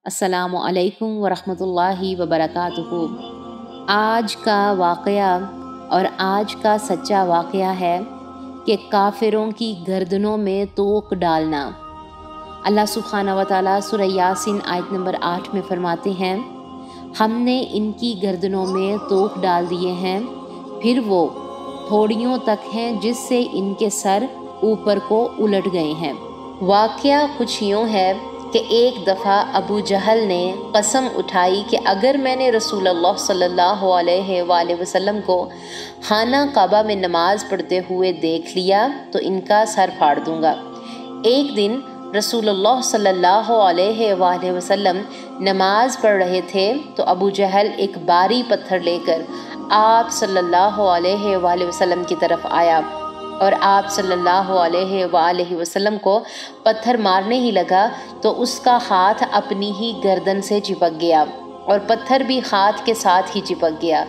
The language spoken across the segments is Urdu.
السلام علیکم ورحمۃ اللہ وبرکاتہ۔ آج کا واقعہ اور آج کا سچا واقعہ ہے کہ کافروں کی گردنوں میں توق ڈالنا۔ اللہ سبحانہ و تعالیٰ سورہ یاسین آیت نمبر 8 میں فرماتے ہیں، ہم نے ان کی گردنوں میں توق ڈال دیے ہیں، پھر وہ تھوڑیوں تک ہیں جس سے ان کے سر اوپر کو الٹ گئے ہیں۔ واقعہ کچھ یوں ہے کہ ایک دفعہ ابو جہل نے قسم اٹھائی کہ اگر میں نے رسول اللہ صلی اللہ علیہ وآلہ وسلم کو خانہ کعبہ میں نماز پڑھتے ہوئے دیکھ لیا تو ان کا سر پھاڑ دوں گا۔ ایک دن رسول اللہ صلی اللہ علیہ وآلہ وسلم نماز پڑھ رہے تھے تو ابو جہل ایک بھاری پتھر لے کر آپ صلی اللہ علیہ وآلہ وسلم کی طرف آیا اور آپ صلی اللہ علیہ وآلہ وسلم کو پتھر مارنے ہی لگا تو اس کا ہاتھ اپنی ہی گردن سے چپک گیا اور پتھر بھی ہاتھ کے ساتھ ہی چپک گیا۔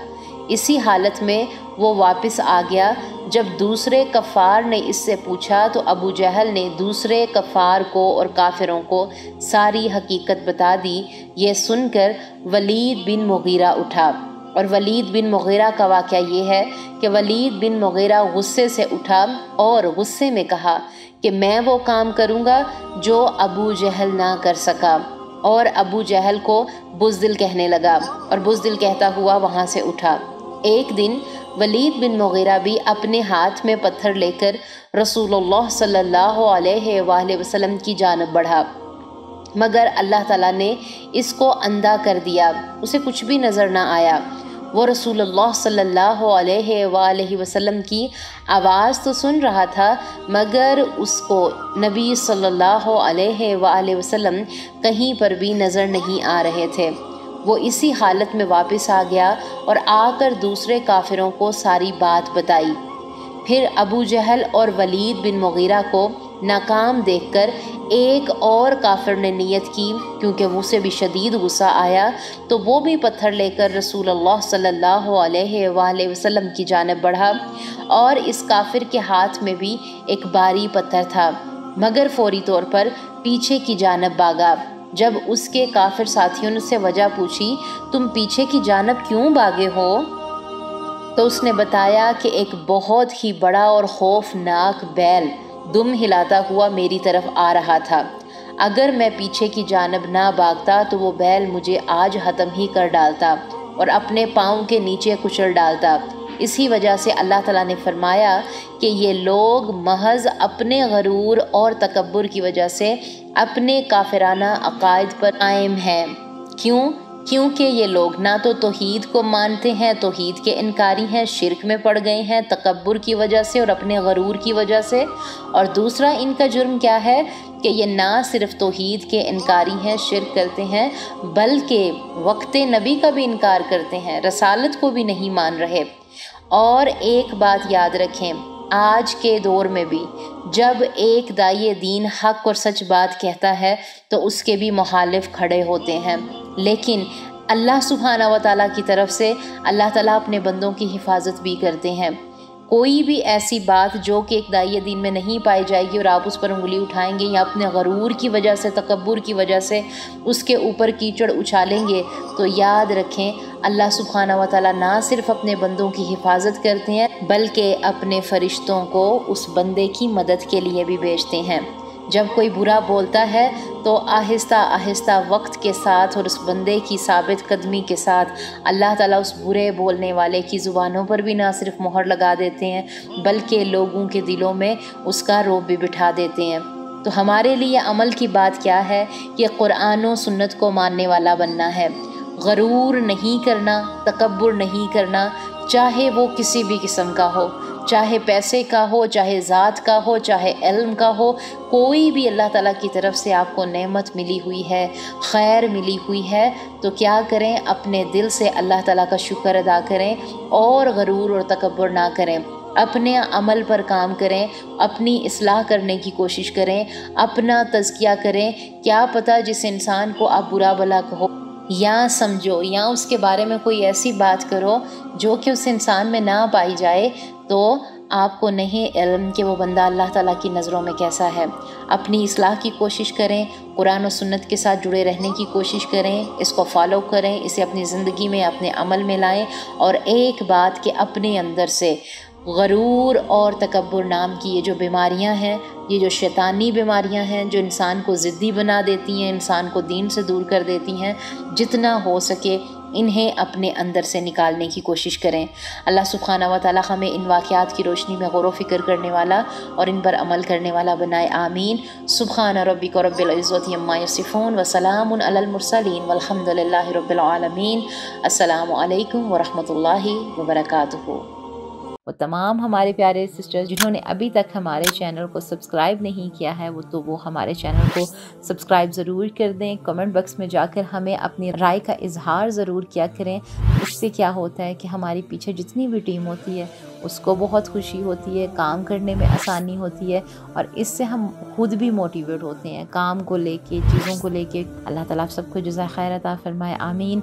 اسی حالت میں وہ واپس آ گیا۔ جب دوسرے کفار نے اس سے پوچھا تو ابو جہل نے دوسرے کفار کو اور کافروں کو ساری حقیقت بتا دی۔ یہ سن کر ولید بن مغیرہ اٹھا، اور ولید بن مغیرہ کا واقعہ یہ ہے کہ ولید بن مغیرہ غصے سے اٹھا اور غصے میں کہا کہ میں وہ کام کروں گا جو ابو جہل نہ کر سکا، اور ابو جہل کو بزدل کہنے لگا اور بزدل کہتا ہوا وہاں سے اٹھا۔ ایک دن ولید بن مغیرہ بھی اپنے ہاتھ میں پتھر لے کر رسول اللہ صلی اللہ علیہ وآلہ وسلم کی جانب بڑھا، مگر اللہ تعالیٰ نے اس کو اندھا کر دیا، اسے کچھ بھی نظر نہ آیا۔ وہ رسول اللہ صلی اللہ علیہ وآلہ وسلم کی آواز تو سن رہا تھا مگر اس کو نبی صلی اللہ علیہ وآلہ وسلم کہیں پر بھی نظر نہیں آ رہے تھے۔ وہ اسی حالت میں واپس آ گیا اور آ کر دوسرے کافروں کو ساری بات بتائی۔ پھر ابو جہل اور ولید بن مغیرہ کو ناکام دیکھ کر ایک اور کافر نے نیت کی، کیونکہ اسے بھی شدید غصہ آیا تو وہ بھی پتھر لے کر رسول اللہ صلی اللہ علیہ وآلہ وسلم کی جانب بڑھا، اور اس کافر کے ہاتھ میں بھی ایک بھاری پتھر تھا مگر فوری طور پر پیچھے کی جانب بھاگا۔ جب اس کے کافر ساتھیوں نے اس سے وجہ پوچھی، تم پیچھے کی جانب کیوں بھاگے ہو؟ تو اس نے بتایا کہ ایک بہت ہی بڑا اور خوفناک بیل دم ہلاتا ہوا میری طرف آ رہا تھا۔ اگر میں پیچھے کی جانب نہ بھاگتا تو وہ بیل مجھے آج ختم ہی کر ڈالتا اور اپنے پاؤں کے نیچے کچل ڈالتا۔ اسی وجہ سے اللہ تعالیٰ نے فرمایا کہ یہ لوگ محض اپنے غرور اور تکبر کی وجہ سے اپنے کافرانہ عقائد پر قائم ہیں۔ کیونکہ یہ لوگ نہ تو توحید کو مانتے ہیں، توحید کے انکاری ہیں، شرک میں پڑ گئے ہیں تکبر کی وجہ سے اور اپنے غرور کی وجہ سے۔ اور دوسرا ان کا جرم کیا ہے کہ یہ نہ صرف توحید کے انکاری ہیں، شرک کرتے ہیں، بلکہ وقت نبی کا بھی انکار کرتے ہیں، رسالت کو بھی نہیں مان رہے۔ اور ایک بات یاد رکھیں، آج کے دور میں بھی جب ایک داعی دین حق اور سچ بات کہتا ہے تو اس کے بھی مخالف کھڑے ہوتے ہیں، لیکن اللہ سبحانہ و تعالیٰ کی طرف سے اللہ تعالیٰ اپنے بندوں کی حفاظت بھی کرتے ہیں۔ کوئی بھی ایسی بات جو کہ ایک داعی دین میں نہیں پائی جائے گی اور آپ اس پر انگلی اٹھائیں گے یا اپنے غرور کی وجہ سے، تکبر کی وجہ سے اس کے اوپر کیچڑ اچھالیں گے، تو یاد رکھیں اللہ سبحانہ و تعالیٰ نہ صرف اپنے بندوں کی حفاظت کرتے ہیں بلکہ اپنے فرشتوں کو اس بندے کی مدد کے لیے بھی بھیجتے ہیں۔ جب کوئی برا بولتا ہے تو آہستہ آہستہ وقت کے ساتھ اور اس بندے کی ثابت قدمی کے ساتھ اللہ تعالیٰ اس برے بولنے والے کی زبانوں پر بھی نہ صرف مہر لگا دیتے ہیں بلکہ لوگوں کے دلوں میں اس کا رعب بھی بٹھا دیتے ہیں۔ تو ہمارے لیے عمل کی بات کیا ہے کہ قرآن و سنت کو ماننے والا بننا ہے، غرور نہیں کرنا، تکبر نہیں کرنا، چاہے وہ کسی بھی قسم کا ہو، چاہے پیسے کا ہو، چاہے ذات کا ہو، چاہے علم کا ہو، کوئی بھی اللہ تعالیٰ کی طرف سے آپ کو نعمت ملی ہوئی ہے، خیر ملی ہوئی ہے تو کیا کریں، اپنے دل سے اللہ تعالیٰ کا شکر ادا کریں اور غرور اور تکبر نہ کریں، اپنے عمل پر کام کریں، اپنی اصلاح کرنے کی کوشش کریں، اپنا تزکیہ کریں۔ کیا پتہ جس انسان کو آپ برا بھلا کہو یا سمجھو یا اس کے بارے میں کوئی ایسی بات کرو جو کہ اس انسان میں نہ پائی جائے تو آپ کو نہیں علم کہ وہ بندہ اللہ تعالیٰ کی نظروں میں کیسا ہے۔ اپنی اصلاح کی کوشش کریں، قرآن و سنت کے ساتھ جڑے رہنے کی کوشش کریں، اس کو فالو کریں، اسے اپنی زندگی میں اپنے عمل میں لائیں، اور ایک بات کہ اپنے اندر سے غرور اور تکبر نام کی یہ جو بیماریاں ہیں، یہ جو شیطانی بیماریاں ہیں جو انسان کو ضدی بنا دیتی ہیں، انسان کو دین سے دور کر دیتی ہیں، جتنا ہو سکے انہیں اپنے اندر سے نکالنے کی کوشش کریں۔ اللہ سبحانہ و تعالی ہمیں ان واقعات کی روشنی میں غور و فکر کرنے والا اور ان پر عمل کرنے والا بنائے، آمین۔ سبحان ربک رب العزت عما یصفون وسلام علی المرسلین والحمد للہ رب العالمین۔ السلام علیکم ورحمۃ اللہ وبرکاتہ۔ وہ تمام ہمارے پیارے سسٹرز جنہوں نے ابھی تک ہمارے چینل کو سبسکرائب نہیں کیا ہے وہ ہمارے چینل کو سبسکرائب ضرور کر دیں۔ کمنٹ باکس میں جا کر ہمیں اپنی رائے کا اظہار ضرور کیا کریں۔ اس سے کیا ہوتا ہے کہ ہماری پیچھے جتنی بھی ٹیم ہوتی ہے اس کو بہت خوشی ہوتی ہے، کام کرنے میں آسانی ہوتی ہے، اور اس سے ہم خود بھی موٹیویٹ ہوتے ہیں کام کو لے کے، چیزوں کو لے کے۔ اللہ تعالیٰ آپ سب کو جزائے خیر عطا فرمائے، آمین۔